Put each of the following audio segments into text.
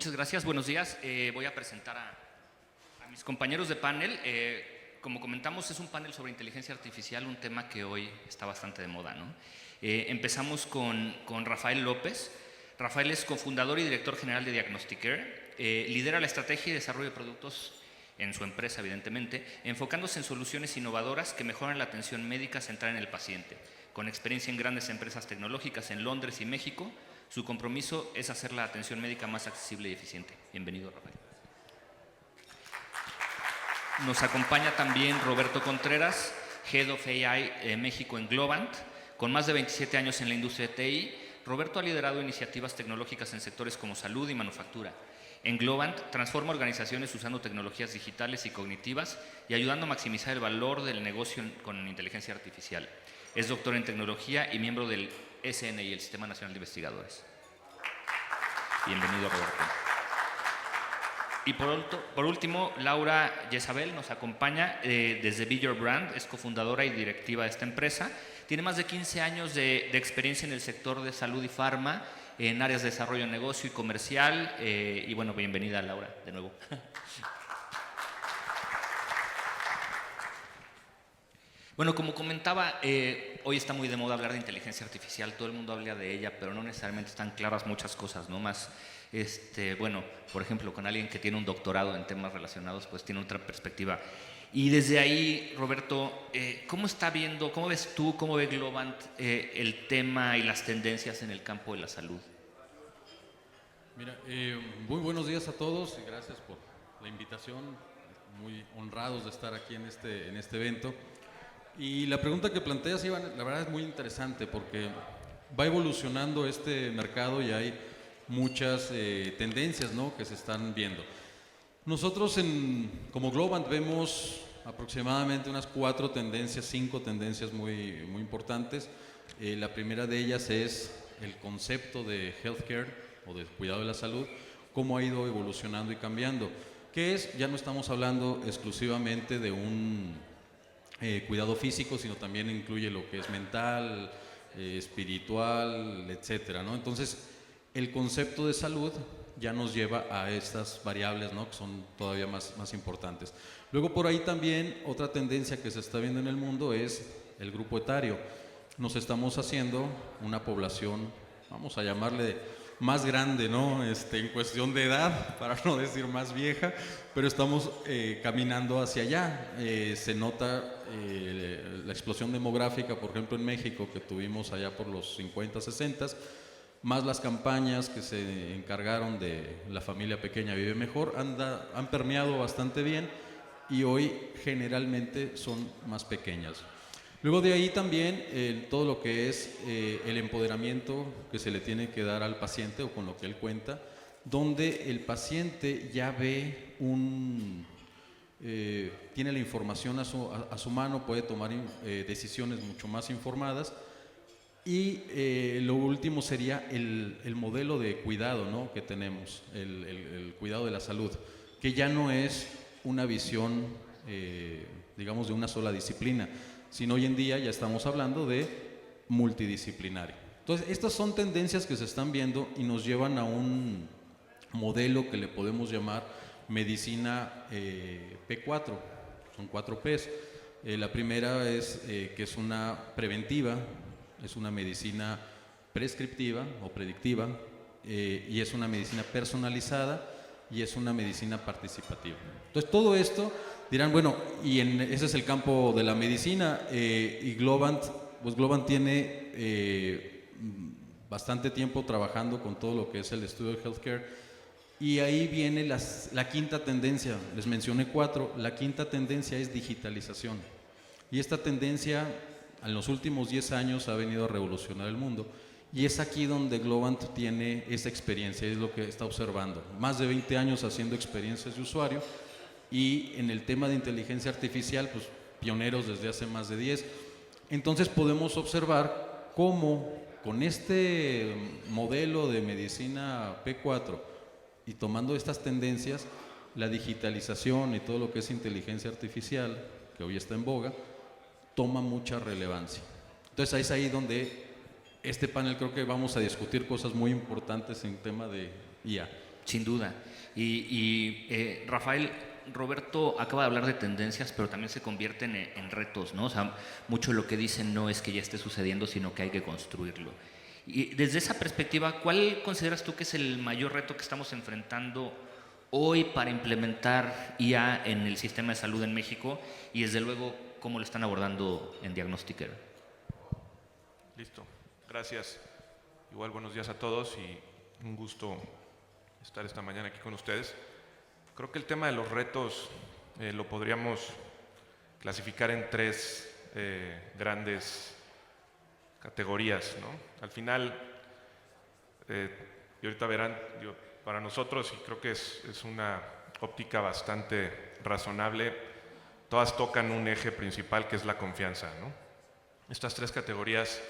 Muchas gracias, buenos días. Voy a presentar a mis compañeros de panel. Como comentamos, es un panel sobre inteligencia artificial, un tema que hoy está bastante de moda, ¿no? Empezamos con Rafael López. Rafael es cofundador y director general de Diagnosticare. Lidera la estrategia y desarrollo de productos en su empresa, evidentemente, enfocándose en soluciones innovadoras que mejoran la atención médica centrada en el paciente. Con experiencia en grandes empresas tecnológicas en Londres y México, su compromiso es hacer la atención médica más accesible y eficiente. Bienvenido, Rafael. Nos acompaña también Roberto Contreras, Head of AI México en Globant. Con más de 27 años en la industria de TI, Roberto ha liderado iniciativas tecnológicas en sectores como salud y manufactura. En Globant transforma organizaciones usando tecnologías digitales y cognitivas y ayudando a maximizar el valor del negocio con inteligencia artificial. Es doctor en tecnología y miembro del SNI, el Sistema Nacional de Investigadores. Bienvenido, Roberto. Y por último, Laura Jezabel nos acompaña desde Be Your Brand, es cofundadora y directiva de esta empresa. Tiene más de 15 años de experiencia en el sector de salud y farma, en áreas de desarrollo de negocio y comercial. Y bueno, bienvenida, Laura, de nuevo. Bueno, como comentaba, hoy está muy de moda hablar de inteligencia artificial, todo el mundo habla de ella, pero no necesariamente están claras muchas cosas, ¿no? Más, bueno, por ejemplo, con alguien que tiene un doctorado en temas relacionados, pues tiene otra perspectiva. Y desde ahí, Roberto, ¿cómo ves tú, cómo ve Globant el tema y las tendencias en el campo de la salud? Mira, muy buenos días a todos y gracias por la invitación, muy honrados de estar aquí en este evento. Y la pregunta que planteas, Iván, la verdad es muy interesante porque va evolucionando este mercado y hay muchas tendencias, ¿no?, que se están viendo. Nosotros como Globant vemos aproximadamente unas 5 tendencias muy importantes. La primera de ellas es el concepto de healthcare o de cuidado de la salud, cómo ha ido evolucionando y cambiando. Que ya no estamos hablando exclusivamente de un cuidado físico, sino también incluye lo que es mental, espiritual, etcétera, ¿no? Entonces, el concepto de salud ya nos lleva a estas variables, ¿no?, que son todavía más importantes. Luego, por ahí también otra tendencia que se está viendo en el mundo es el grupo etario. Nos estamos haciendo una población, vamos a llamarle más grande, ¿no?, en cuestión de edad, para no decir más vieja, pero estamos caminando hacia allá. Se nota la explosión demográfica, por ejemplo, en México, que tuvimos allá por los 50, 60, más las campañas que se encargaron de La Familia Pequeña Vive Mejor, han permeado bastante bien y hoy generalmente son más pequeñas. Luego de ahí también todo lo que es el empoderamiento que se le tiene que dar al paciente o con lo que él cuenta, donde el paciente ya ve tiene la información a su mano, puede tomar decisiones mucho más informadas. Y lo último sería el modelo de cuidado, ¿no?, que tenemos, el cuidado de la salud, que ya no es una visión, digamos, de una sola disciplina, sino hoy en día ya estamos hablando de multidisciplinario. Entonces, estas son tendencias que se están viendo y nos llevan a un modelo que le podemos llamar medicina P4, son 4 Ps. La primera es que es una preventiva, es una medicina prescriptiva o predictiva, y es una medicina personalizada y es una medicina participativa. Entonces, todo esto dirán, bueno, ese es el campo de la medicina, y Globant tiene bastante tiempo trabajando con todo lo que es el estudio de healthcare, y ahí viene la quinta tendencia. Les mencioné 4, la quinta tendencia es digitalización, y esta tendencia en los últimos 10 años ha venido a revolucionar el mundo, y es aquí donde Globant tiene esa experiencia, es lo que está observando. Más de 20 años haciendo experiencias de usuario, y en el tema de inteligencia artificial, pues pioneros desde hace más de 10. Entonces podemos observar cómo con este modelo de medicina P4 y tomando estas tendencias, la digitalización y todo lo que es inteligencia artificial, que hoy está en boga, toma mucha relevancia. Entonces es ahí donde este panel creo que vamos a discutir cosas muy importantes en tema de IA. Sin duda. Rafael, Roberto acaba de hablar de tendencias, pero también se convierten en retos, ¿no? O sea, mucho de lo que dicen no es que ya esté sucediendo, sino que hay que construirlo. Y desde esa perspectiva, ¿cuál consideras tú que es el mayor reto que estamos enfrentando hoy para implementar IA en el sistema de salud en México? Y desde luego, ¿cómo lo están abordando en Diagnostiker? Listo, gracias. Igual buenos días a todos y un gusto estar esta mañana aquí con ustedes. Creo que el tema de los retos lo podríamos clasificar en tres grandes categorías, ¿no? Al final, y ahorita verán, para nosotros, y creo que es una óptica bastante razonable, todas tocan un eje principal que es la confianza, ¿no? Estas tres categorías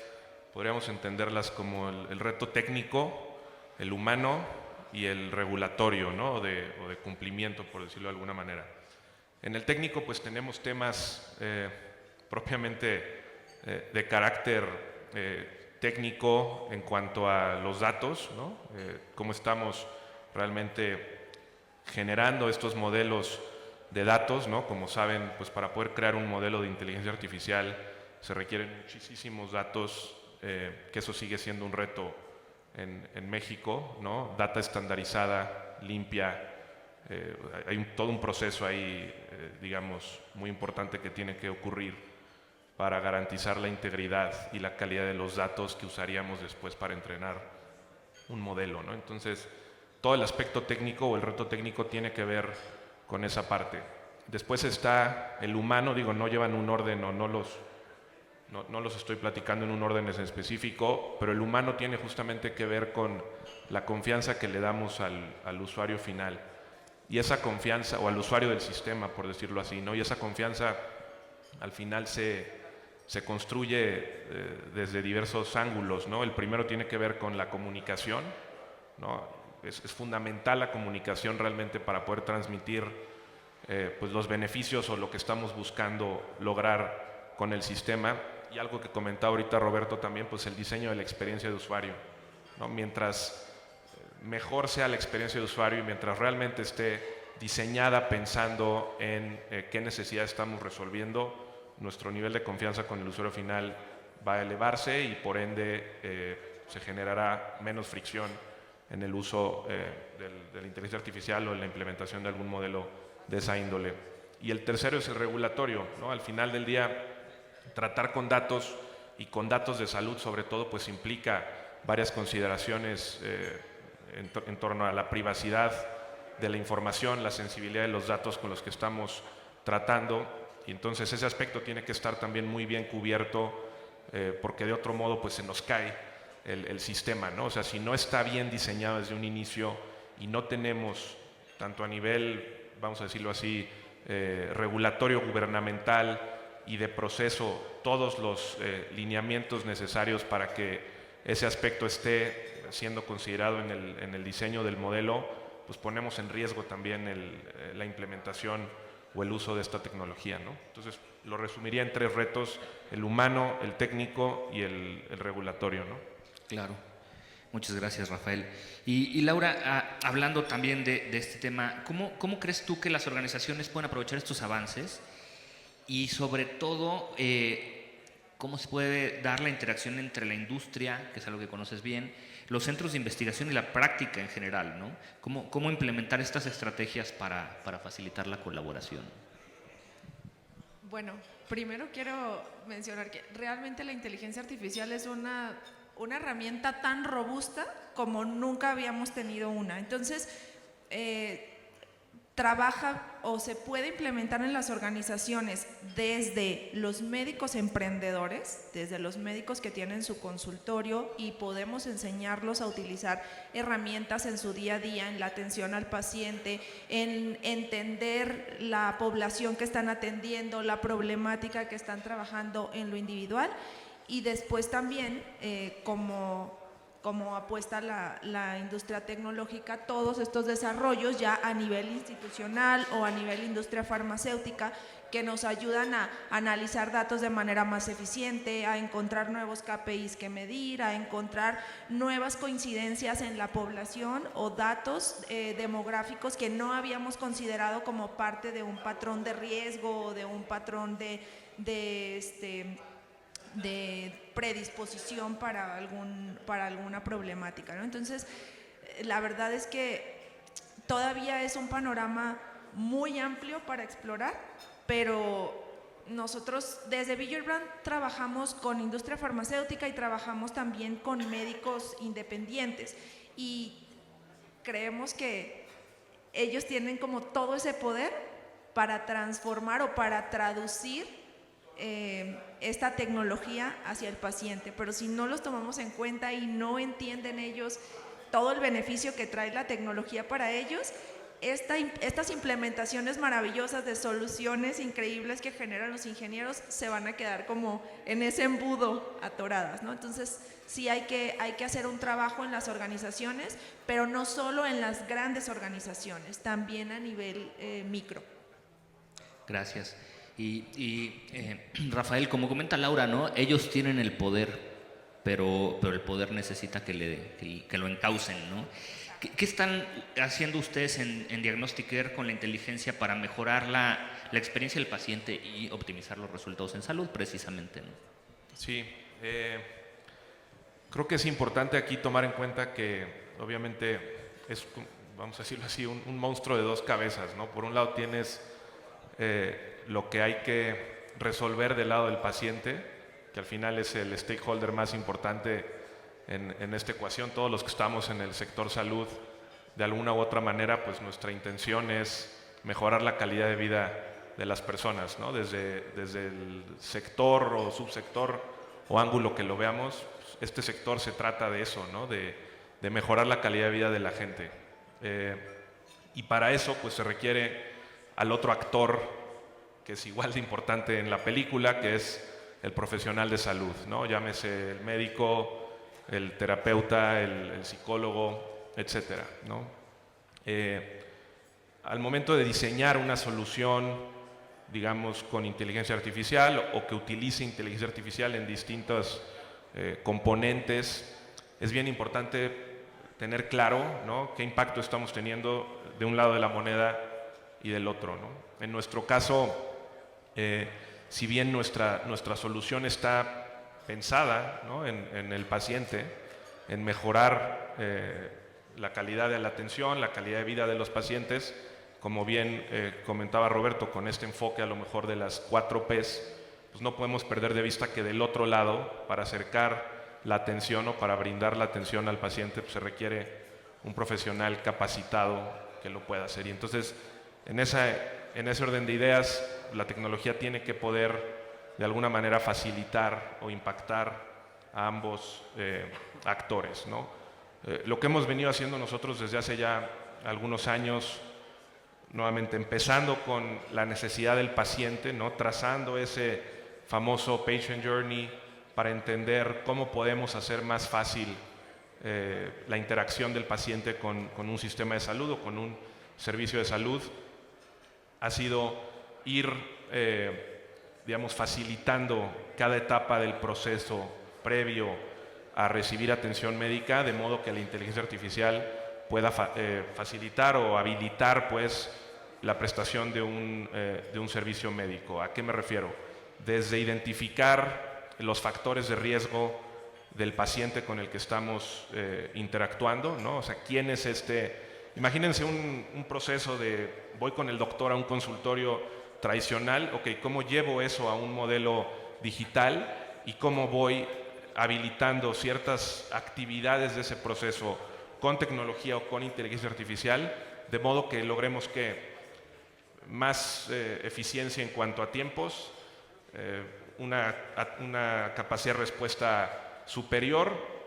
podríamos entenderlas como el reto técnico, el humano y el regulatorio, ¿no? o de cumplimiento, por decirlo de alguna manera. En el técnico pues tenemos temas propiamente de carácter técnico en cuanto a los datos, ¿no? Cómo estamos realmente generando estos modelos de datos, ¿no? Como saben, pues para poder crear un modelo de inteligencia artificial se requieren muchísimos datos, que eso sigue siendo un reto en México, ¿no? Data estandarizada, limpia, hay todo un proceso ahí, digamos, muy importante que tiene que ocurrir para garantizar la integridad y la calidad de los datos que usaríamos después para entrenar un modelo, ¿no? Entonces, todo el aspecto técnico o el reto técnico tiene que ver con esa parte. Después está el humano, digo, no llevan un orden o no los estoy platicando en un orden en específico, pero el humano tiene justamente que ver con la confianza que le damos al usuario final. Y esa confianza, o al usuario del sistema, por decirlo así, ¿no? Y esa confianza al final se construye desde diversos ángulos, ¿no? El primero tiene que ver con la comunicación, ¿no? Es fundamental la comunicación realmente para poder transmitir pues los beneficios o lo que estamos buscando lograr con el sistema. Y algo que comentaba ahorita Roberto también, pues el diseño de la experiencia de usuario, ¿no? Mientras mejor sea la experiencia de usuario y mientras realmente esté diseñada pensando en qué necesidades estamos resolviendo, nuestro nivel de confianza con el usuario final va a elevarse y por ende se generará menos fricción en el uso de la inteligencia artificial o en la implementación de algún modelo de esa índole. Y el tercero es el regulatorio, ¿no? Al final del día, tratar con datos y con datos de salud sobre todo pues implica varias consideraciones en torno a la privacidad de la información, la sensibilidad de los datos con los que estamos tratando, y entonces ese aspecto tiene que estar también muy bien cubierto porque de otro modo pues se nos cae el sistema, ¿no? O sea, si no está bien diseñado desde un inicio y no tenemos tanto a nivel, vamos a decirlo así, regulatorio, gubernamental y de proceso, todos los lineamientos necesarios para que ese aspecto esté siendo considerado en el diseño del modelo, pues ponemos en riesgo también la implementación o el uso de esta tecnología, ¿no? Entonces, lo resumiría en tres retos: el humano, el técnico y el regulatorio, ¿no? Claro. Muchas gracias, Rafael. Y Laura, hablando también de este tema, ¿cómo crees tú que las organizaciones pueden aprovechar estos avances? Y sobre todo, ¿cómo se puede dar la interacción entre la industria, que es algo que conoces bien, los centros de investigación y la práctica en general, ¿no? ¿Cómo implementar estas estrategias para facilitar la colaboración? Bueno, primero quiero mencionar que realmente la inteligencia artificial es una herramienta tan robusta como nunca habíamos tenido una. Entonces, trabaja o se puede implementar en las organizaciones desde los médicos emprendedores, desde los médicos que tienen su consultorio, y podemos enseñarlos a utilizar herramientas en su día a día, en la atención al paciente, en entender la población que están atendiendo, la problemática que están trabajando en lo individual. Y después también, como apuesta la industria tecnológica, todos estos desarrollos ya a nivel institucional o a nivel industria farmacéutica que nos ayudan a analizar datos de manera más eficiente, a encontrar nuevos KPIs que medir, a encontrar nuevas coincidencias en la población o datos demográficos que no habíamos considerado como parte de un patrón de riesgo o de un patrón de predisposición para alguna problemática, ¿no? Entonces, la verdad es que todavía es un panorama muy amplio para explorar, pero nosotros desde Vigilbrand trabajamos con industria farmacéutica y trabajamos también con médicos independientes y creemos que ellos tienen como todo ese poder para transformar o para traducir esta tecnología hacia el paciente, pero si no los tomamos en cuenta y no entienden ellos todo el beneficio que trae la tecnología para ellos, estas implementaciones maravillosas de soluciones increíbles que generan los ingenieros se van a quedar como en ese embudo atoradas, ¿no? Entonces sí hay que hacer un trabajo en las organizaciones, pero no solo en las grandes organizaciones, también a nivel micro. Gracias. Y Rafael, como comenta Laura, ¿no? Ellos tienen el poder, pero el poder necesita que lo encaucen, ¿no? ¿Qué están haciendo ustedes en Diagnostic con la inteligencia para mejorar la experiencia del paciente y optimizar los resultados en salud, precisamente, ¿no? Sí, creo que es importante aquí tomar en cuenta que obviamente es, vamos a decirlo así, un monstruo de dos cabezas, ¿no? Por un lado tienes lo que hay que resolver del lado del paciente, que al final es el stakeholder más importante en esta ecuación. Todos los que estamos en el sector salud, de alguna u otra manera, pues nuestra intención es mejorar la calidad de vida de las personas, ¿no? Desde el sector o subsector o ángulo que lo veamos, este sector se trata de eso, ¿no? De mejorar la calidad de vida de la gente. Y para eso pues se requiere al otro actor que es igual de importante en la película, que es el profesional de salud, ¿no? Llámese el médico, el terapeuta, el psicólogo, etcétera, ¿no? Al momento de diseñar una solución, digamos, con inteligencia artificial o que utilice inteligencia artificial en distintos componentes, es bien importante tener claro, ¿no?, qué impacto estamos teniendo de un lado de la moneda y del otro, ¿no? En nuestro caso, si bien nuestra solución está pensada, ¿no?, en el paciente, en mejorar la calidad de la atención, la calidad de vida de los pacientes, como bien comentaba Roberto, con este enfoque a lo mejor de las 4 Ps, pues no podemos perder de vista que del otro lado, para acercar la atención o para brindar la atención al paciente, pues se requiere un profesional capacitado que lo pueda hacer. Y entonces, en ese orden de ideas, la tecnología tiene que poder de alguna manera facilitar o impactar a ambos actores, ¿no? Lo que hemos venido haciendo nosotros desde hace ya algunos años, nuevamente empezando con la necesidad del paciente, ¿no?, trazando ese famoso patient journey para entender cómo podemos hacer más fácil la interacción del paciente con un sistema de salud o con un servicio de salud, ha sido ir digamos, facilitando cada etapa del proceso previo a recibir atención médica, de modo que la inteligencia artificial pueda facilitar o habilitar, pues, la prestación de un servicio médico. ¿A qué me refiero? Desde identificar los factores de riesgo del paciente con el que estamos interactuando, ¿no? O sea, ¿quién es Imagínense un proceso de voy con el doctor a un consultorio tradicional, ok, ¿cómo llevo eso a un modelo digital y cómo voy habilitando ciertas actividades de ese proceso con tecnología o con inteligencia artificial, de modo que logremos que más eficiencia en cuanto a tiempos, una capacidad de respuesta superior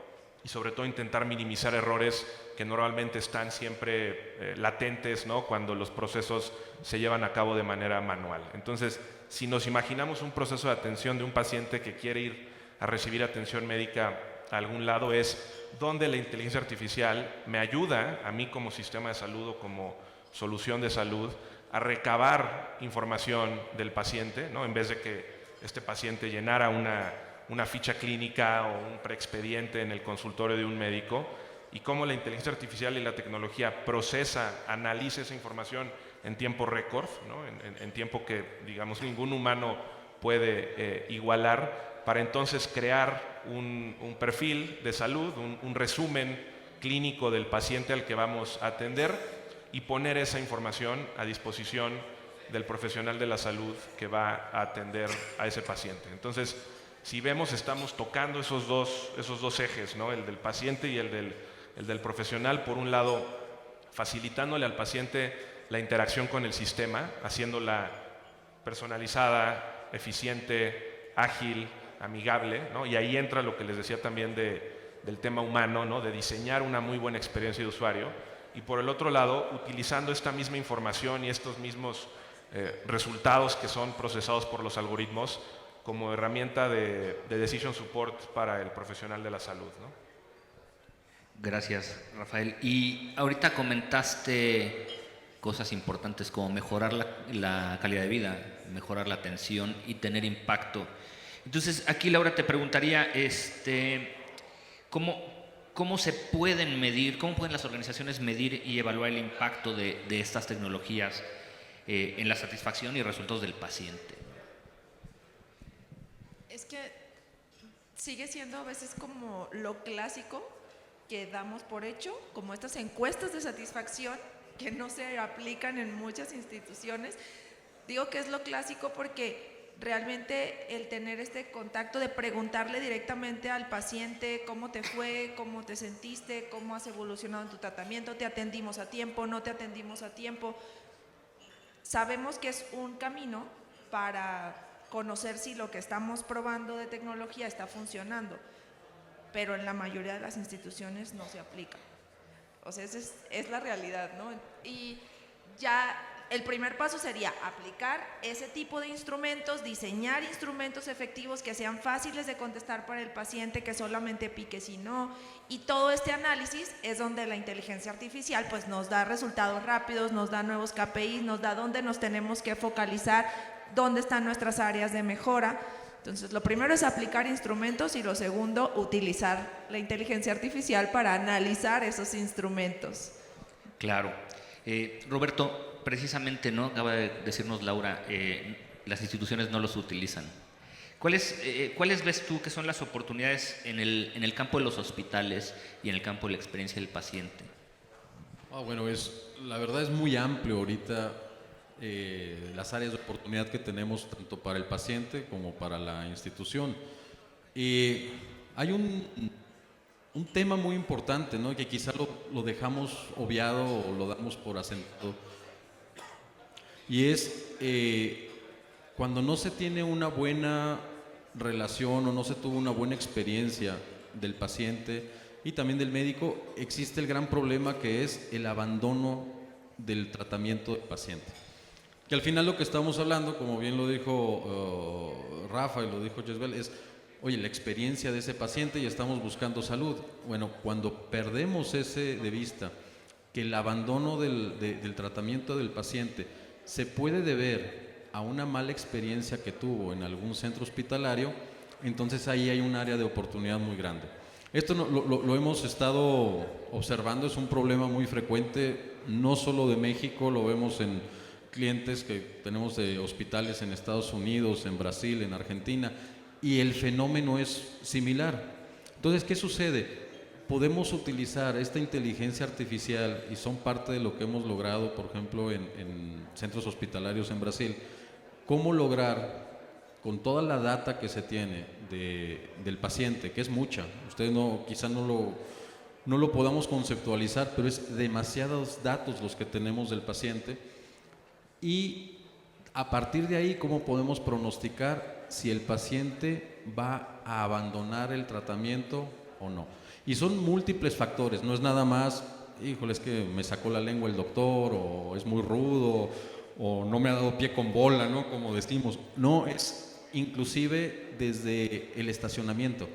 y sobre todo intentar minimizar errores que normalmente están siempre latentes, ¿no?, cuando los procesos se llevan a cabo de manera manual. Entonces, si nos imaginamos un proceso de atención de un paciente que quiere ir a recibir atención médica a algún lado, es donde la inteligencia artificial me ayuda a mí como sistema de salud o como solución de salud a recabar información del paciente, ¿no? En vez de que este paciente llenara una ficha clínica o un preexpediente en el consultorio de un médico, y cómo la inteligencia artificial y la tecnología procesa, analiza esa información en tiempo récord, ¿no? en tiempo que, digamos, ningún humano puede igualar, para entonces crear un perfil de salud, un resumen clínico del paciente al que vamos a atender y poner esa información a disposición del profesional de la salud que va a atender a ese paciente. Entonces, si vemos, estamos tocando esos dos ejes, ¿no? El del paciente y el del profesional. Por un lado, facilitándole al paciente la interacción con el sistema, haciéndola personalizada, eficiente, ágil, amigable, ¿no? Y ahí entra lo que les decía también del tema humano, ¿no? De diseñar una muy buena experiencia de usuario. Y por el otro lado, utilizando esta misma información y estos mismos resultados que son procesados por los algoritmos como herramienta de decision support para el profesional de la salud, ¿no? Gracias, Rafael. Y ahorita comentaste cosas importantes como mejorar la calidad de vida, mejorar la atención y tener impacto. Entonces, aquí, Laura, te preguntaría, ¿cómo se pueden medir, cómo pueden las organizaciones medir y evaluar el impacto de estas tecnologías en la satisfacción y resultados del paciente? Es que sigue siendo a veces como lo clásico que damos por hecho, como estas encuestas de satisfacción que no se aplican en muchas instituciones. Digo que es lo clásico porque realmente el tener este contacto de preguntarle directamente al paciente cómo te fue, cómo te sentiste, cómo has evolucionado en tu tratamiento, te atendimos a tiempo, no te atendimos a tiempo. Sabemos que es un camino para conocer si lo que estamos probando de tecnología está funcionando, pero en la mayoría de las instituciones no se aplica. O sea, esa es la realidad, ¿no? Y ya el primer paso sería aplicar ese tipo de instrumentos, diseñar instrumentos efectivos que sean fáciles de contestar para el paciente, que solamente pique si no, y todo este análisis es donde la inteligencia artificial pues nos da resultados rápidos, nos da nuevos KPIs, nos da dónde nos tenemos que focalizar, dónde están nuestras áreas de mejora. Entonces, lo primero es aplicar instrumentos y lo segundo, utilizar la inteligencia artificial para analizar esos instrumentos. Claro. Roberto, precisamente, ¿no? Acaba de decirnos Laura, las instituciones no los utilizan. ¿Cuáles ves tú que son las oportunidades en el campo de los hospitales y en el campo de la experiencia del paciente? Bueno, la verdad es muy amplio ahorita las áreas de oportunidad que tenemos tanto para el paciente como para la institución. Hay un tema muy importante, ¿no? Que quizá lo dejamos obviado o lo damos por asentado, y es cuando no se tiene una buena relación o no se tuvo una buena experiencia del paciente y también del médico, existe el gran problema que es el abandono del tratamiento del paciente. Que al final lo que estamos hablando, como bien lo dijo Rafa y lo dijo Jezbel, es, oye, la experiencia de ese paciente y estamos buscando salud. Bueno, cuando perdemos ese de vista, que el abandono del tratamiento del paciente se puede deber a una mala experiencia que tuvo en algún centro hospitalario, entonces ahí hay un área de oportunidad muy grande. Esto lo hemos estado observando, es un problema muy frecuente, no solo de México, lo vemos en clientes que tenemos de hospitales en Estados Unidos, en Brasil, en Argentina, y el fenómeno es similar. Entonces, ¿qué sucede? Podemos utilizar esta inteligencia artificial, y son parte de lo que hemos logrado, por ejemplo, en centros hospitalarios en Brasil, cómo lograr, con toda la data que se tiene del paciente, que es mucha, ustedes quizá no lo podamos conceptualizar, pero es demasiados datos los que tenemos del paciente, y a partir de ahí, ¿cómo podemos pronosticar si el paciente va a abandonar el tratamiento o no? Y son múltiples factores, no es nada más, híjole, es que me sacó la lengua el doctor, o es muy rudo, o no me ha dado pie con bola, ¿no? Como decimos. No, es inclusive desde el estacionamiento.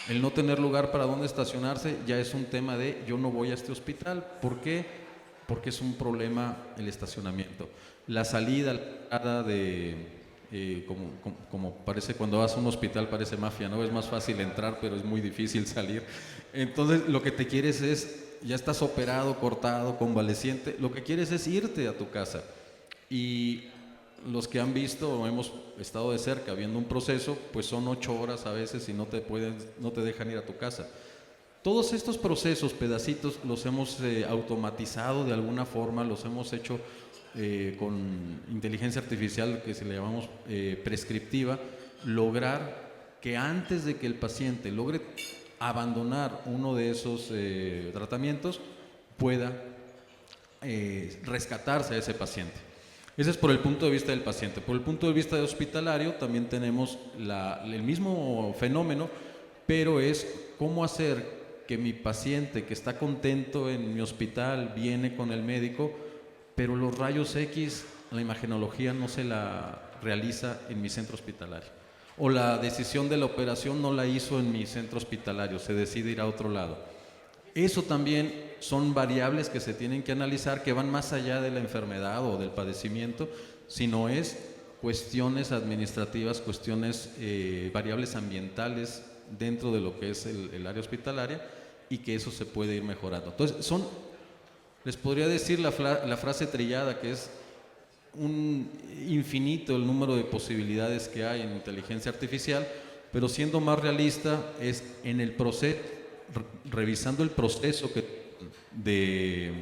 El no tener lugar para dónde estacionarse ya es un tema de yo no voy a este hospital. ¿Por qué? porque es un problema el estacionamiento. La salida, la entrada como parece cuando vas a un hospital, parece mafia, ¿no? Es más fácil entrar, pero es muy difícil salir. Entonces, lo que te quieres es, ya estás operado, cortado, convaleciente, lo que quieres es irte a tu casa. Y los que han visto o hemos estado de cerca viendo un proceso, pues son 8 horas a veces y no te dejan ir a tu casa. Todos estos procesos, pedacitos, los hemos automatizado de alguna forma, los hemos hecho con inteligencia artificial, que se le llamamos prescriptiva, lograr que antes de que el paciente logre abandonar uno de esos tratamientos, pueda rescatarse a ese paciente. Ese es por el punto de vista del paciente. Por el punto de vista hospitalario también tenemos el mismo fenómeno, pero es cómo hacer que mi paciente que está contento en mi hospital viene con el médico, pero los rayos X, la imagenología no se la realiza en mi centro hospitalario. O la decisión de la operación no la hizo en mi centro hospitalario, se decide ir a otro lado. Eso también son variables que se tienen que analizar, que van más allá de la enfermedad o del padecimiento, sino es cuestiones administrativas, cuestiones, variables ambientales dentro de lo que es el área hospitalaria, y que eso se puede ir mejorando. Entonces, les podría decir la frase trillada, que es un infinito el número de posibilidades que hay en inteligencia artificial, pero siendo más realista es en el proceso, revisando el proceso de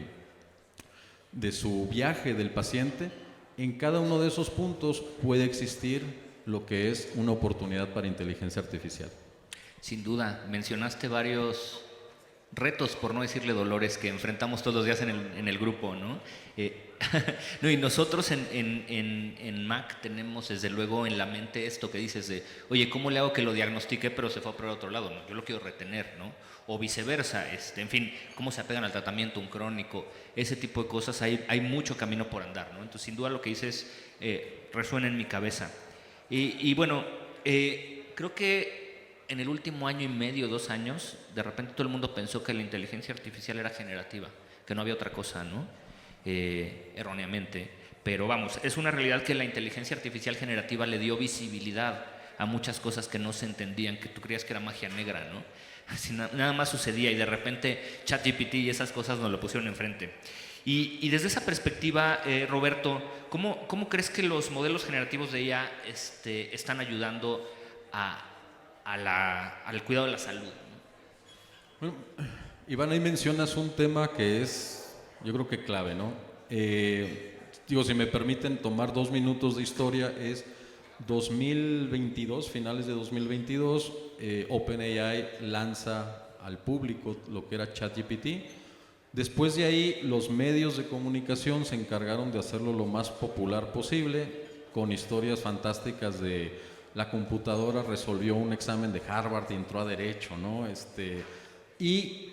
su viaje del paciente, en cada uno de esos puntos puede existir lo que es una oportunidad para inteligencia artificial. Sin duda, mencionaste varios retos, por no decirle dolores, que enfrentamos todos los días en el grupo, ¿no? No, y nosotros en Mac tenemos desde luego en la mente esto que dices de, oye, ¿cómo le hago que lo diagnostique pero se fue a probar a otro lado? No, yo lo quiero retener, ¿no? O viceversa, en fin, cómo se apegan al tratamiento, un crónico, ese tipo de cosas, hay mucho camino por andar, ¿no? Entonces, sin duda lo que dices resuena en mi cabeza. Y bueno, creo que en el último año y medio, 2 años, de repente todo el mundo pensó que la inteligencia artificial era generativa, que no había otra cosa, ¿no? Erróneamente. Pero vamos, es una realidad que la inteligencia artificial generativa le dio visibilidad a muchas cosas que no se entendían, que tú creías que era magia negra, ¿no? Así nada más sucedía y de repente ChatGPT y esas cosas nos lo pusieron enfrente. Y desde esa perspectiva, Roberto, ¿cómo crees que los modelos generativos de IA están ayudando al cuidado de la salud? Bueno, Iván, ahí mencionas un tema que es, yo creo que clave, ¿no? Si me permiten tomar 2 minutos de historia, es 2022, finales de 2022, OpenAI lanza al público lo que era ChatGPT. Después de ahí, los medios de comunicación se encargaron de hacerlo lo más popular posible, con historias fantásticas de la computadora resolvió un examen de Harvard y entró a Derecho, ¿no? Y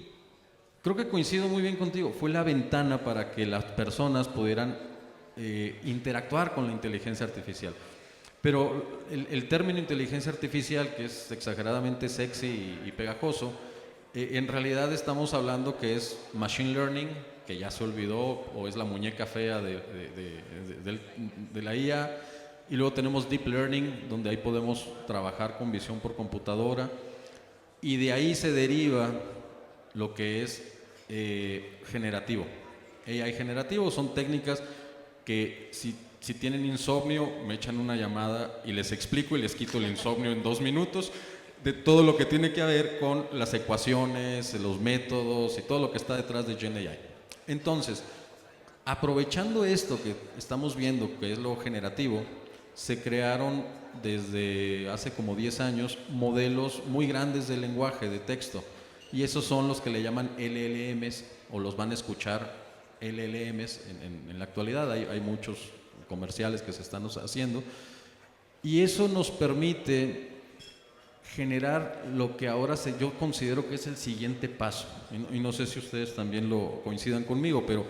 creo que coincido muy bien contigo, fue la ventana para que las personas pudieran interactuar con la inteligencia artificial. Pero el término inteligencia artificial, que es exageradamente sexy y pegajoso, en realidad estamos hablando que es machine learning, que ya se olvidó, o es la muñeca fea de la IA, y luego tenemos deep learning, donde ahí podemos trabajar con visión por computadora, y de ahí se deriva lo que es generativo. AI generativo son técnicas que si tienen insomnio, me echan una llamada y les explico y les quito el insomnio en 2 minutos, de todo lo que tiene que ver con las ecuaciones, los métodos y todo lo que está detrás de GenAI. Entonces, aprovechando esto que estamos viendo, que es lo generativo, se crearon desde hace como 10 años modelos muy grandes de lenguaje, de texto, y esos son los que le llaman LLMs, o los van a escuchar LLMs en la actualidad. Hay muchos comerciales que se están haciendo, y eso nos permite generar lo que ahora yo considero que es el siguiente paso, y no sé si ustedes también lo coincidan conmigo, pero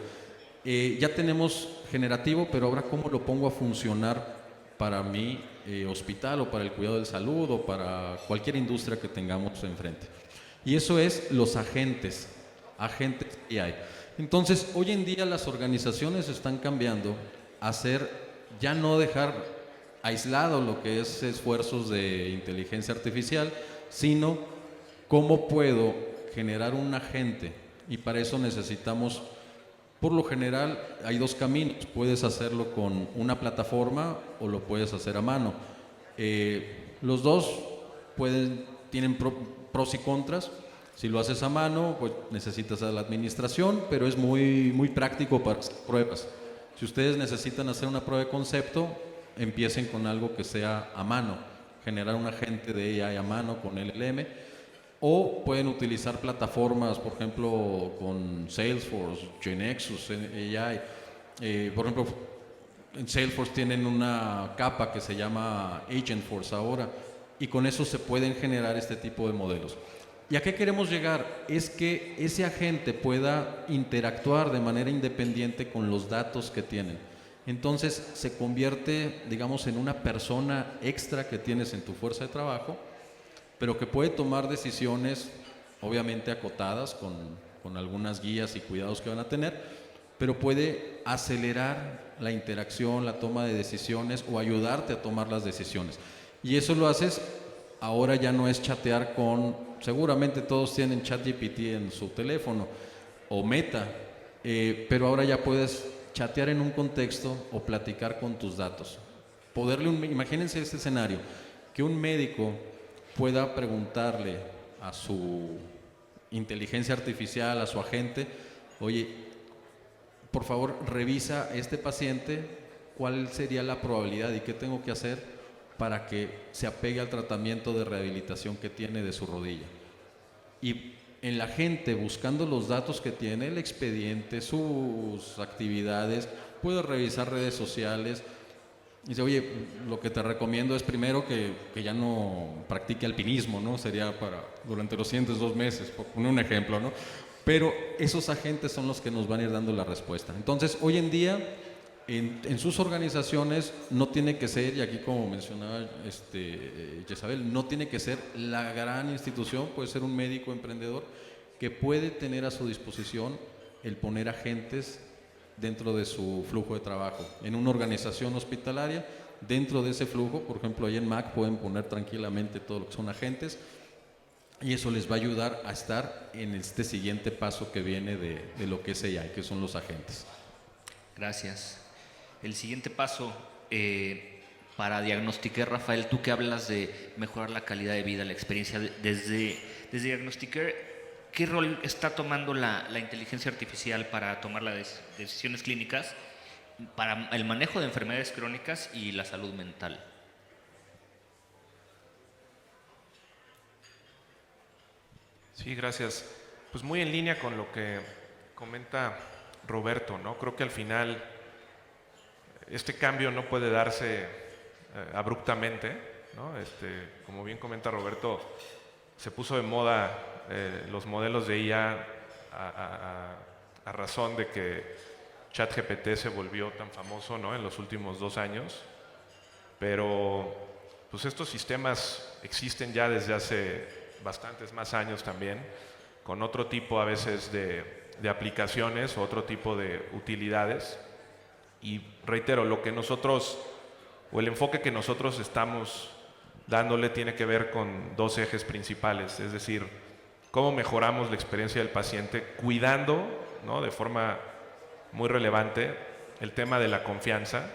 ya tenemos generativo, pero ahora cómo lo pongo a funcionar para mi hospital, o para el cuidado de salud, o para cualquier industria que tengamos enfrente. Y eso es los agentes AI. Entonces, hoy en día las organizaciones están cambiando a ya no dejar aislado lo que es esfuerzos de inteligencia artificial, sino cómo puedo generar un agente, y para eso necesitamos, por lo general, hay dos caminos. Puedes hacerlo con una plataforma o lo puedes hacer a mano. Los dos tienen pros y contras. Si lo haces a mano, pues necesitas a la administración, pero es muy práctico para hacer pruebas. Si ustedes necesitan hacer una prueba de concepto, empiecen con algo que sea a mano, generar un agente de AI a mano con LLM, o pueden utilizar plataformas, por ejemplo, con Salesforce, GeneXus, AI. Por ejemplo, en Salesforce tienen una capa que se llama Agentforce ahora, y con eso se pueden generar este tipo de modelos. ¿Y a qué queremos llegar? Es que ese agente pueda interactuar de manera independiente con los datos que tienen. Entonces se convierte, digamos, en una persona extra que tienes en tu fuerza de trabajo, pero que puede tomar decisiones, obviamente acotadas, con algunas guías y cuidados que van a tener, pero puede acelerar la interacción, la toma de decisiones o ayudarte a tomar las decisiones. Y eso lo haces, ahora ya no es chatear seguramente todos tienen ChatGPT en su teléfono o Meta, pero ahora ya puedes chatear en un contexto o platicar con tus datos. Imagínense este escenario, que un médico pueda preguntarle a su inteligencia artificial, a su agente: oye, por favor, revisa este paciente, cuál sería la probabilidad y qué tengo que hacer para que se apegue al tratamiento de rehabilitación que tiene de su rodilla. Y en la gente, buscando los datos que tiene, el expediente, sus actividades, puede revisar redes sociales. Dice: oye, lo que te recomiendo es primero que ya no practique alpinismo, ¿no? Sería durante los siguientes 2 meses, por poner un ejemplo, ¿no? Pero esos agentes son los que nos van a ir dando la respuesta. Entonces, hoy en día, en sus organizaciones no tiene que ser, y aquí como mencionaba Jezabel, no tiene que ser la gran institución, puede ser un médico emprendedor que puede tener a su disposición el poner agentes dentro de su flujo de trabajo. En una organización hospitalaria, dentro de ese flujo, por ejemplo, ahí en Mac pueden poner tranquilamente todo lo que son agentes, y eso les va a ayudar a estar en este siguiente paso que viene de lo que es AI, que son los agentes. Gracias. El siguiente paso para Diagnostiquer, Rafael, tú que hablas de mejorar la calidad de vida, la experiencia desde Diagnostiquer, ¿qué rol está tomando la inteligencia artificial para tomar las decisiones clínicas para el manejo de enfermedades crónicas y la salud mental? Sí, gracias. Pues muy en línea con lo que comenta Roberto, ¿no? Creo que al final este cambio no puede darse abruptamente, ¿no? Como bien comenta Roberto, se puso de moda los modelos de IA a razón de que ChatGPT se volvió tan famoso, ¿no? En los últimos 2 años, pero pues estos sistemas existen ya desde hace bastantes más años también, con otro tipo a veces de aplicaciones o otro tipo de utilidades. Y reitero, el enfoque que nosotros estamos dándole tiene que ver con 2 ejes principales, es decir, cómo mejoramos la experiencia del paciente cuidando, ¿no?, de forma muy relevante el tema de la confianza,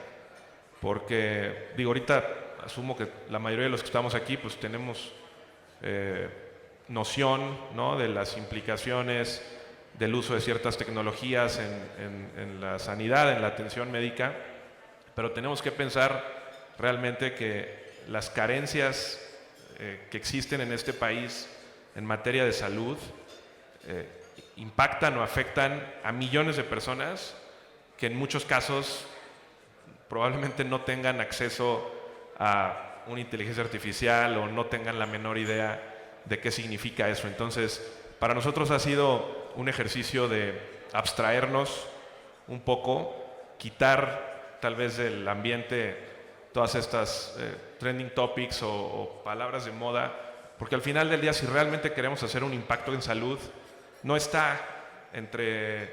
porque ahorita asumo que la mayoría de los que estamos aquí pues tenemos noción, ¿no?, de las implicaciones del uso de ciertas tecnologías en la sanidad, en la atención médica, pero tenemos que pensar realmente que las carencias que existen en este país en materia de salud impactan o afectan a millones de personas que en muchos casos probablemente no tengan acceso a una inteligencia artificial o no tengan la menor idea de qué significa eso. Entonces, para nosotros ha sido un ejercicio de abstraernos un poco, quitar tal vez del ambiente todas estas trending topics o palabras de moda, porque al final del día, si realmente queremos hacer un impacto en salud, no está entre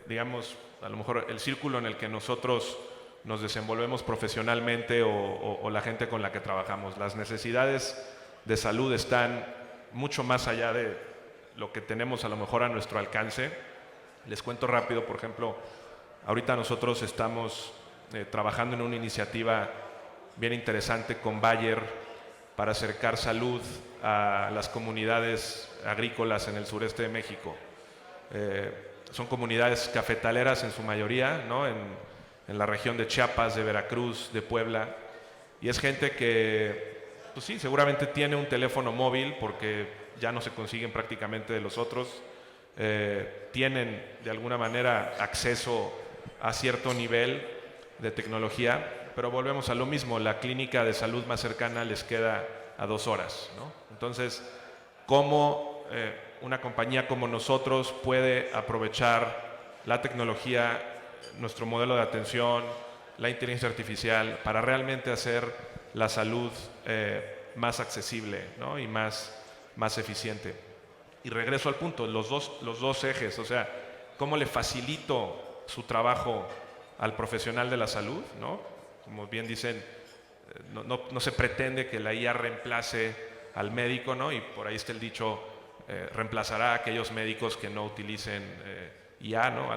digamos, a lo mejor el círculo en el que nosotros nos desenvolvemos profesionalmente o la gente con la que trabajamos. Las necesidades de salud están mucho más allá de lo que tenemos a lo mejor a nuestro alcance. Les cuento rápido, por ejemplo, ahorita nosotros estamos trabajando en una iniciativa bien interesante con Bayer para acercar salud a las comunidades agrícolas en el sureste de México. Son comunidades cafetaleras en su mayoría, ¿no? En la región de Chiapas, de Veracruz, de Puebla, y es gente que, pues sí, seguramente tiene un teléfono móvil porque ya no se consiguen prácticamente de los otros, tienen de alguna manera acceso a cierto nivel de tecnología, pero volvemos a lo mismo, la clínica de salud más cercana les queda a 2 horas, ¿no? Entonces, ¿cómo una compañía como nosotros puede aprovechar la tecnología, nuestro modelo de atención, la inteligencia artificial, para realmente hacer la salud más accesible, ¿no? Y más eficiente? Y regreso al punto, los dos ejes, o sea, ¿cómo le facilito su trabajo al profesional de la salud, ¿no? Como bien dicen, no se pretende que la IA reemplace al médico, ¿no? Y por ahí está el dicho, reemplazará a aquellos médicos que no utilicen IA, ¿no?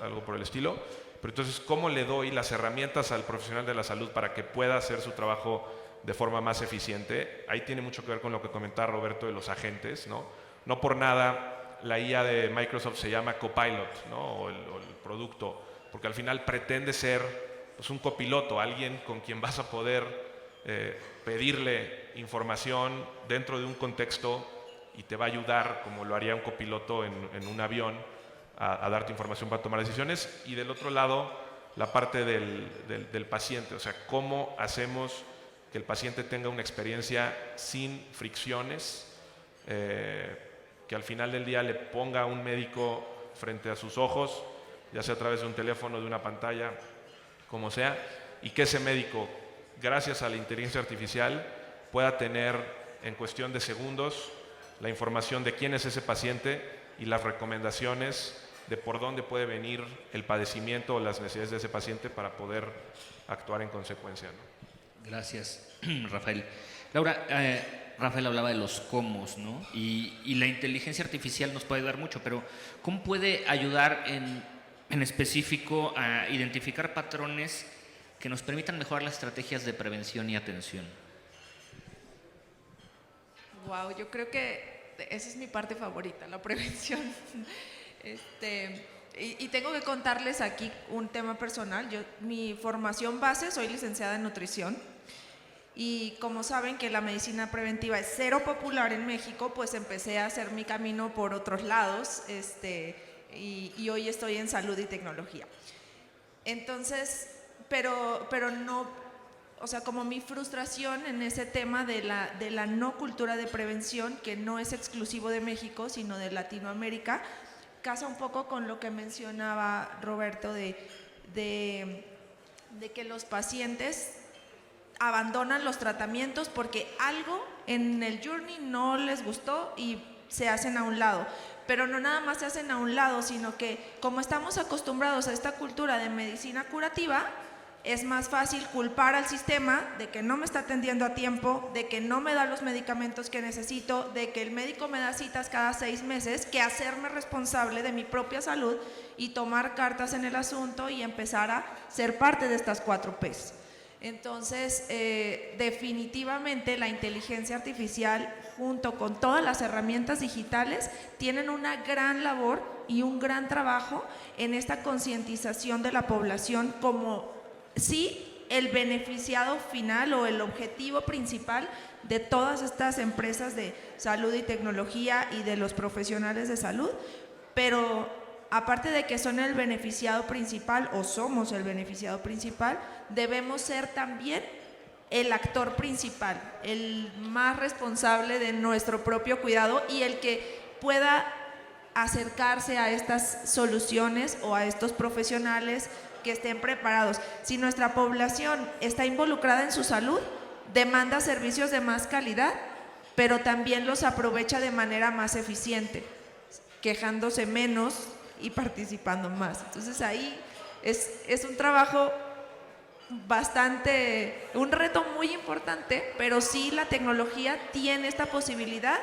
Algo por el estilo. Pero entonces, ¿cómo le doy las herramientas al profesional de la salud para que pueda hacer su trabajo de forma más eficiente? Ahí tiene mucho que ver con lo que comentaba Roberto de los agentes, ¿no? No por nada la IA de Microsoft se llama Copilot, ¿no? o el producto, porque al final pretende ser, pues, un copiloto, alguien con quien vas a poder pedirle información dentro de un contexto y te va a ayudar, como lo haría un copiloto en un avión, a darte información para tomar decisiones. Y del otro lado, la parte del paciente, o sea, cómo hacemos que el paciente tenga una experiencia sin fricciones, que al final del día le ponga a un médico frente a sus ojos, ya sea a través de un teléfono, de una pantalla, como sea, y que ese médico, gracias a la inteligencia artificial, pueda tener en cuestión de segundos la información de quién es ese paciente y las recomendaciones de por dónde puede venir el padecimiento o las necesidades de ese paciente para poder actuar en consecuencia, ¿no? Gracias, Rafael. Laura, Rafael hablaba de los cómo, ¿no? Y la inteligencia artificial nos puede ayudar mucho, pero ¿cómo puede ayudar en específico a identificar patrones que nos permitan mejorar las estrategias de prevención y atención? Wow, yo creo que esa es mi parte favorita, la prevención. Y tengo que contarles aquí un tema personal. Mi formación base, soy licenciada en nutrición, y como saben que la medicina preventiva es cero popular en México, pues empecé a hacer mi camino por otros lados, y hoy estoy en salud y tecnología. Entonces, pero no, o sea, como mi frustración en ese tema de la no cultura de prevención, que no es exclusivo de México, sino de Latinoamérica, casa un poco con lo que mencionaba Roberto de que los pacientes abandonan los tratamientos porque algo en el journey no les gustó y se hacen a un lado. Pero no nada más se hacen a un lado, sino que como estamos acostumbrados a esta cultura de medicina curativa, es más fácil culpar al sistema de que no me está atendiendo a tiempo, de que no me da los medicamentos que necesito, de que el médico me da citas cada 6 meses, que hacerme responsable de mi propia salud y tomar cartas en el asunto y empezar a ser parte de estas 4 P's. Entonces, definitivamente la inteligencia artificial, junto con todas las herramientas digitales, tienen una gran labor y un gran trabajo en esta concientización de la población como sí el beneficiado final o el objetivo principal de todas estas empresas de salud y tecnología y de los profesionales de salud, pero aparte de que son el beneficiado principal o somos el beneficiado principal, debemos ser también el actor principal, el más responsable de nuestro propio cuidado y el que pueda acercarse a estas soluciones o a estos profesionales que estén preparados. Si nuestra población está involucrada en su salud, demanda servicios de más calidad, pero también los aprovecha de manera más eficiente, quejándose menos, y participando más. Entonces ahí es un trabajo un reto muy importante, pero sí la tecnología tiene esta posibilidad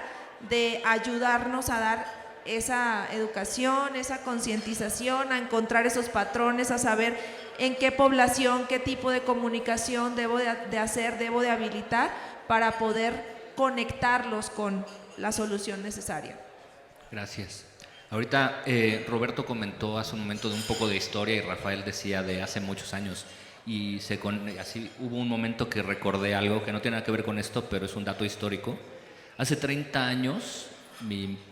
de ayudarnos a dar esa educación, esa concientización, a encontrar esos patrones, a saber en qué población, qué tipo de comunicación debo de hacer, debo de habilitar para poder conectarlos con la solución necesaria. Gracias. Ahorita Roberto comentó hace un momento de un poco de historia y Rafael decía de hace muchos años. Y así hubo un momento que recordé algo que no tiene nada que ver con esto, pero es un dato histórico. Hace 30 años,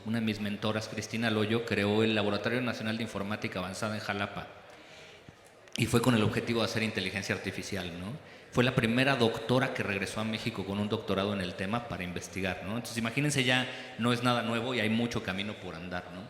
una de mis mentoras, Cristina Loyo, creó el Laboratorio Nacional de Informática Avanzada en Jalapa. Y fue con el objetivo de hacer inteligencia artificial, ¿no? Fue la primera doctora que regresó a México con un doctorado en el tema para investigar, ¿no? Entonces, imagínense, ya no es nada nuevo y hay mucho camino por andar, ¿no?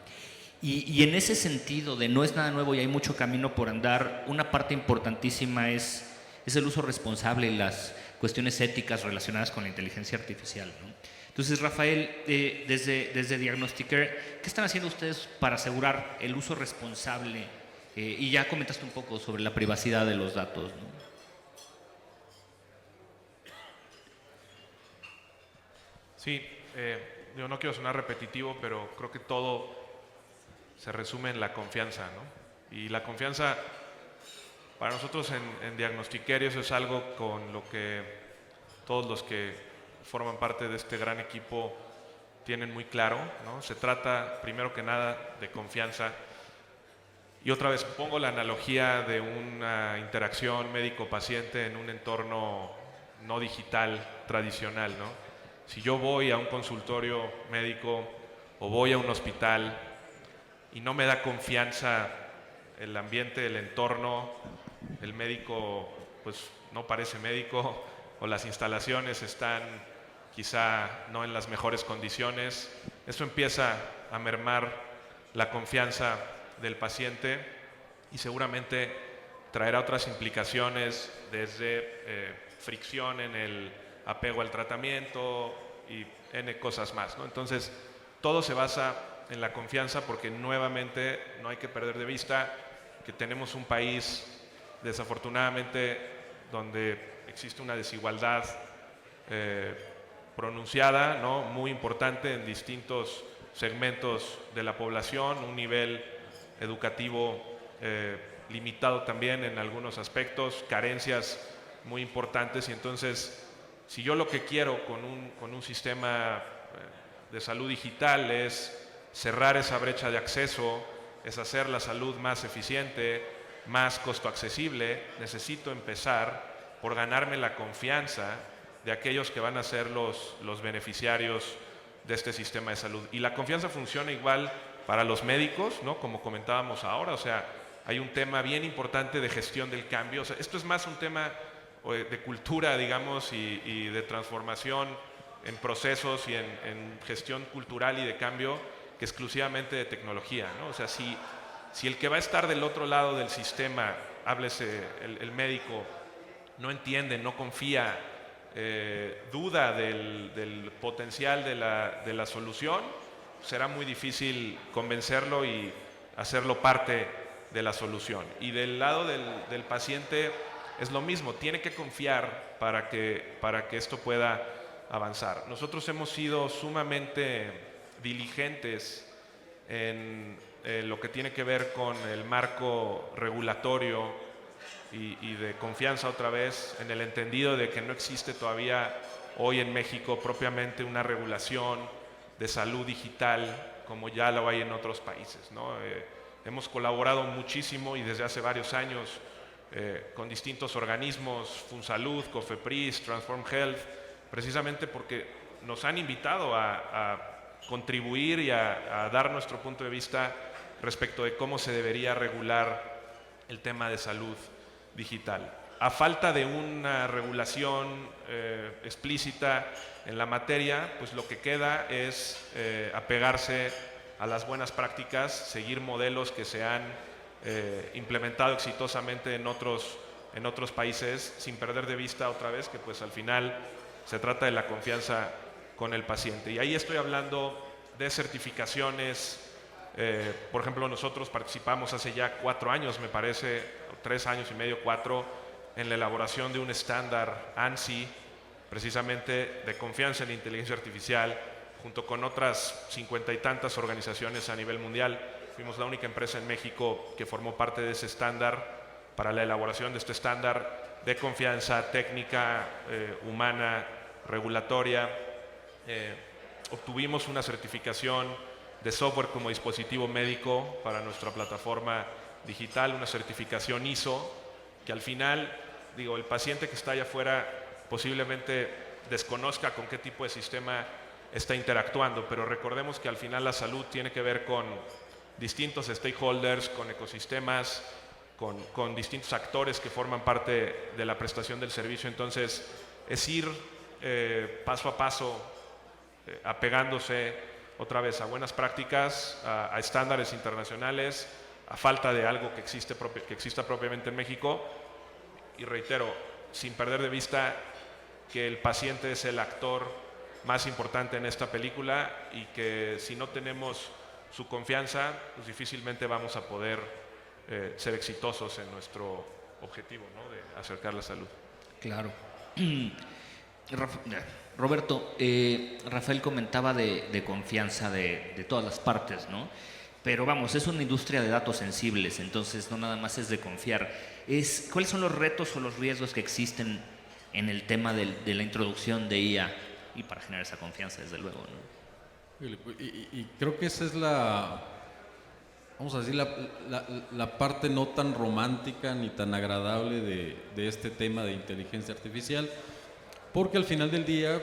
Y en ese sentido de no es nada nuevo y hay mucho camino por andar, una parte importantísima es el uso responsable y las cuestiones éticas relacionadas con la inteligencia artificial, ¿no? Entonces, Rafael, desde Diagnostiquer, ¿qué están haciendo ustedes para asegurar el uso responsable? Y ya comentaste un poco sobre la privacidad de los datos, ¿no? Sí, yo no quiero sonar repetitivo, pero creo que todo se resume en la confianza, ¿no? Y la confianza para nosotros en Diagnostiquerios es algo con lo que todos los que forman parte de este gran equipo tienen muy claro, ¿no? Se trata primero que nada de confianza. Y otra vez pongo la analogía de una interacción médico-paciente en un entorno no digital tradicional, ¿no? Si yo voy a un consultorio médico o voy a un hospital y no me da confianza el ambiente, el entorno, el médico pues no parece médico o las instalaciones están quizá no en las mejores condiciones, eso empieza a mermar la confianza del paciente y seguramente traerá otras implicaciones desde fricción en el apego al tratamiento y N cosas más, ¿no? Entonces, todo se basa en la confianza porque nuevamente no hay que perder de vista que tenemos un país desafortunadamente donde existe una desigualdad pronunciada, ¿no? Muy importante en distintos segmentos de la población, un nivel educativo limitado también en algunos aspectos, carencias muy importantes y entonces si yo lo que quiero con un sistema de salud digital es cerrar esa brecha de acceso, es hacer la salud más eficiente, más costo accesible, necesito empezar por ganarme la confianza de aquellos que van a ser los beneficiarios de este sistema de salud. Y la confianza funciona igual para los médicos, ¿no? Como comentábamos ahora, o sea, hay un tema bien importante de gestión del cambio, o sea, esto es más un tema de cultura, digamos, y de transformación en procesos y en gestión cultural y de cambio que exclusivamente de tecnología, ¿no? O sea, si el que va a estar del otro lado del sistema, háblese el médico, no entiende, no confía, duda del potencial de la solución, será muy difícil convencerlo y hacerlo parte de la solución. Y del lado del paciente es lo mismo, tiene que confiar para que esto pueda avanzar. Nosotros hemos sido sumamente diligentes en lo que tiene que ver con el marco regulatorio y de confianza otra vez, en el entendido de que no existe todavía hoy en México propiamente una regulación de salud digital como ya lo hay en otros países, ¿no? Hemos colaborado muchísimo y desde hace varios años con distintos organismos, FunSalud, COFEPRIS, Transform Health, precisamente porque nos han invitado a contribuir y a dar nuestro punto de vista respecto de cómo se debería regular el tema de salud digital. A falta de una regulación explícita en la materia, pues lo que queda es apegarse a las buenas prácticas, seguir modelos que se han implementado exitosamente en otros países, sin perder de vista otra vez que pues al final se trata de la confianza con el paciente. Y ahí estoy hablando de certificaciones Por ejemplo, nosotros participamos hace ya 4 años, me parece, 3 años y medio, 4, en la elaboración de un estándar ANSI, precisamente de confianza en la inteligencia artificial, junto con otras 50 y tantas organizaciones a nivel mundial. Fuimos la única empresa en México que formó parte de ese estándar para la elaboración de este estándar de confianza técnica, humana, regulatoria. Obtuvimos una certificación de software como dispositivo médico para nuestra plataforma digital, una certificación ISO, que al final, digo, el paciente que está allá afuera posiblemente desconozca con qué tipo de sistema está interactuando, pero recordemos que al final la salud tiene que ver con distintos stakeholders, con ecosistemas, con distintos actores que forman parte de la prestación del servicio. Entonces, es ir paso a paso, apegándose otra vez a buenas prácticas, a estándares internacionales, a falta de algo que exista propiamente en México. Y reitero, sin perder de vista que el paciente es el actor más importante en esta película y que si no tenemos su confianza, pues difícilmente vamos a poder ser exitosos en nuestro objetivo, ¿no?, de acercar la salud. Claro. Roberto, Rafael comentaba de confianza de todas las partes, ¿no? Pero vamos, es una industria de datos sensibles, entonces no nada más es de confiar. ¿Cuáles son los retos o los riesgos que existen en el tema de la introducción de IA y para generar esa confianza, desde luego, ¿no? Y creo que esa es vamos a decir, la parte no tan romántica ni tan agradable de este tema de inteligencia artificial, porque al final del día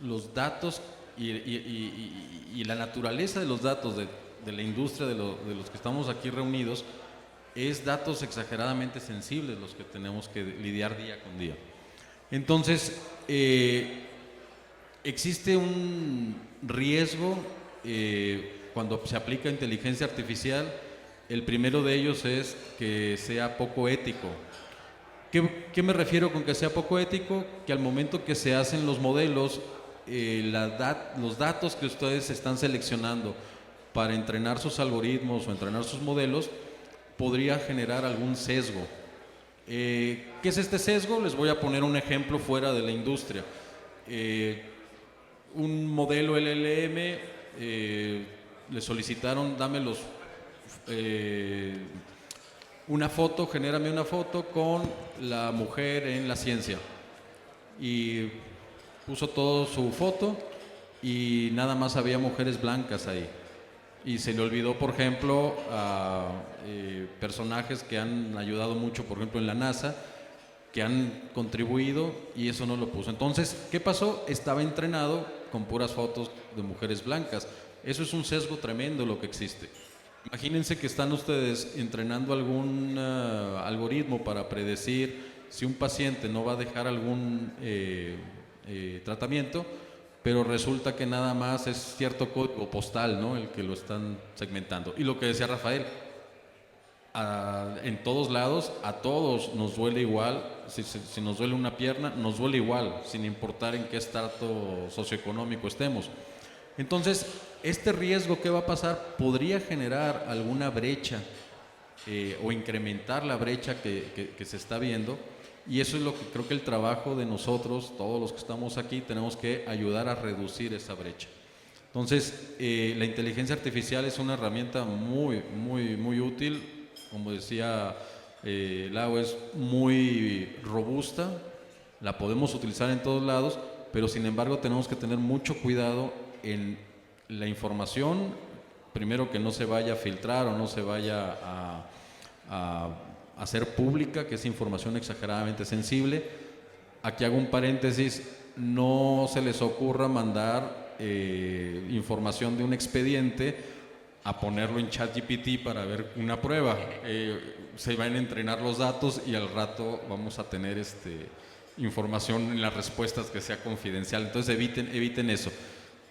los datos y la naturaleza de los datos de la industria de los que estamos aquí reunidos es datos exageradamente sensibles los que tenemos que lidiar día con día. Entonces, existe un riesgo cuando se aplica inteligencia artificial. El primero de ellos es que sea poco ético. ¿Qué me refiero con que sea poco ético? Que al momento que se hacen los modelos, los datos que ustedes están seleccionando para entrenar sus algoritmos o entrenar sus modelos podría generar algún sesgo. ¿Qué es este sesgo? Les voy a poner un ejemplo fuera de la industria. Un modelo LLM, le solicitaron, dámelos, una foto, genérame una foto con la mujer en la ciencia. Y puso todo su foto y nada más había mujeres blancas ahí. Y se le olvidó, por ejemplo, a personajes que han ayudado mucho, por ejemplo, en la NASA, que han contribuido, y eso no lo puso. Entonces, ¿qué pasó? Estaba entrenado con puras fotos de mujeres blancas. Eso es un sesgo tremendo lo que existe. Imagínense que están ustedes entrenando algún algoritmo para predecir si un paciente no va a dejar algún tratamiento, pero resulta que nada más es cierto código postal, ¿no?, el que lo están segmentando. Y lo que decía Rafael, en todos lados, a todos nos duele igual. Si nos duele una pierna, nos duele igual, sin importar en qué estrato socioeconómico estemos. Entonces, este riesgo que va a pasar podría generar alguna brecha o incrementar la brecha que se está viendo, y eso es lo que creo que el trabajo de nosotros, todos los que estamos aquí, tenemos que ayudar a reducir esa brecha. Entonces, la inteligencia artificial es una herramienta muy, muy, muy útil. Como decía Lau, es muy robusta, la podemos utilizar en todos lados, pero sin embargo tenemos que tener mucho cuidado en la información, primero que no se vaya a filtrar o no se vaya a hacer pública, que es información exageradamente sensible. Aquí hago un paréntesis: no se les ocurra mandar información de un expediente a ponerlo en ChatGPT para ver una prueba. Se van a entrenar los datos y al rato vamos a tener información en las respuestas que sea confidencial. Entonces eviten eso.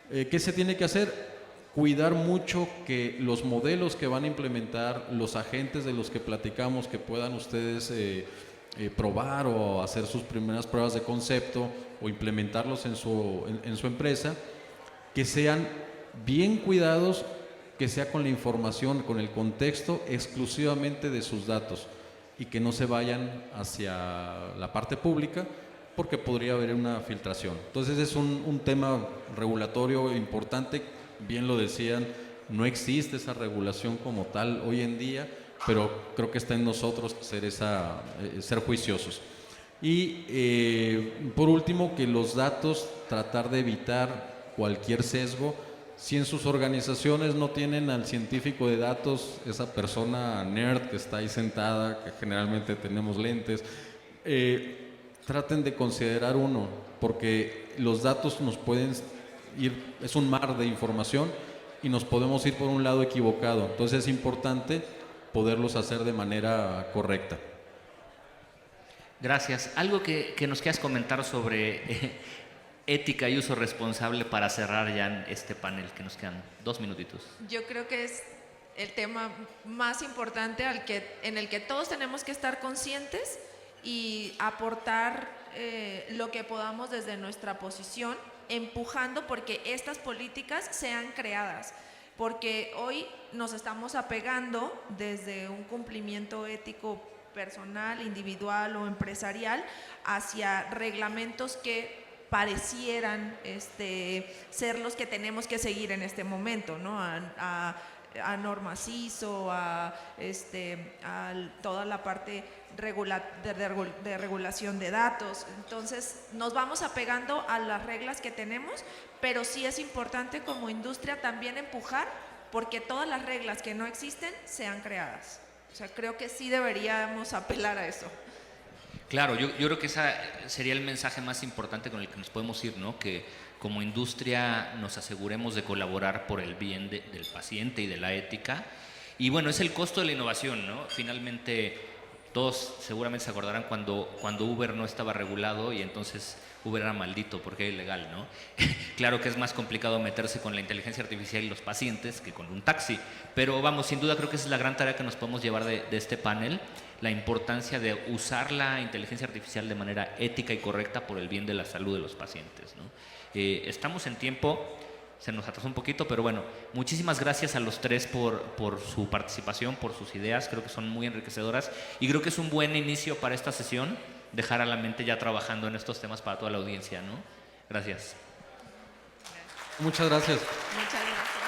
¿Qué se tiene que hacer? Cuidar mucho que los modelos que van a implementar, los agentes de los que platicamos, que puedan ustedes probar o hacer sus primeras pruebas de concepto o implementarlos en su empresa, que sean bien cuidados que sea con la información, con el contexto exclusivamente de sus datos y que no se vayan hacia la parte pública porque podría haber una filtración. Entonces es un tema regulatorio importante, bien lo decían, no existe esa regulación como tal hoy en día, pero creo que está en nosotros ser juiciosos. Y por último, que los datos, tratar de evitar cualquier sesgo. Si en sus organizaciones no tienen al científico de datos, esa persona nerd que está ahí sentada, que generalmente tenemos lentes, traten de considerar uno, porque los datos nos pueden ir, es un mar de información y nos podemos ir por un lado equivocado. Entonces es importante poderlos hacer de manera correcta. Gracias. ¿Algo que nos quieras comentar sobre ética y uso responsable para cerrar ya este panel, que nos quedan 2 minutitos? Yo creo que es el tema más importante en el que todos tenemos que estar conscientes y aportar lo que podamos desde nuestra posición, empujando porque estas políticas sean creadas. Porque hoy nos estamos apegando desde un cumplimiento ético personal, individual o empresarial hacia reglamentos que parecieran ser los que tenemos que seguir en este momento, ¿no? A normas ISO, a toda la parte de regulación de datos. Entonces nos vamos apegando a las reglas que tenemos, pero sí es importante como industria también empujar porque todas las reglas que no existen sean creadas. O sea, creo que sí deberíamos apelar a eso. Claro, yo creo que ese sería el mensaje más importante con el que nos podemos ir, ¿no? Que como industria nos aseguremos de colaborar por el bien del paciente y de la ética. Y bueno, es el costo de la innovación, ¿no? Finalmente, todos seguramente se acordarán cuando Uber no estaba regulado y entonces Uber era maldito porque era ilegal, ¿no? Claro que es más complicado meterse con la inteligencia artificial y los pacientes que con un taxi, pero vamos, sin duda creo que esa es la gran tarea que nos podemos llevar de este panel, la importancia de usar la inteligencia artificial de manera ética y correcta por el bien de la salud de los pacientes, ¿no? Estamos en tiempo, se nos atrasó un poquito, pero bueno, muchísimas gracias a los tres por su participación, por sus ideas, creo que son muy enriquecedoras y creo que es un buen inicio para esta sesión, dejar a la mente ya trabajando en estos temas para toda la audiencia, ¿no? Gracias. Muchas gracias. Muchas gracias.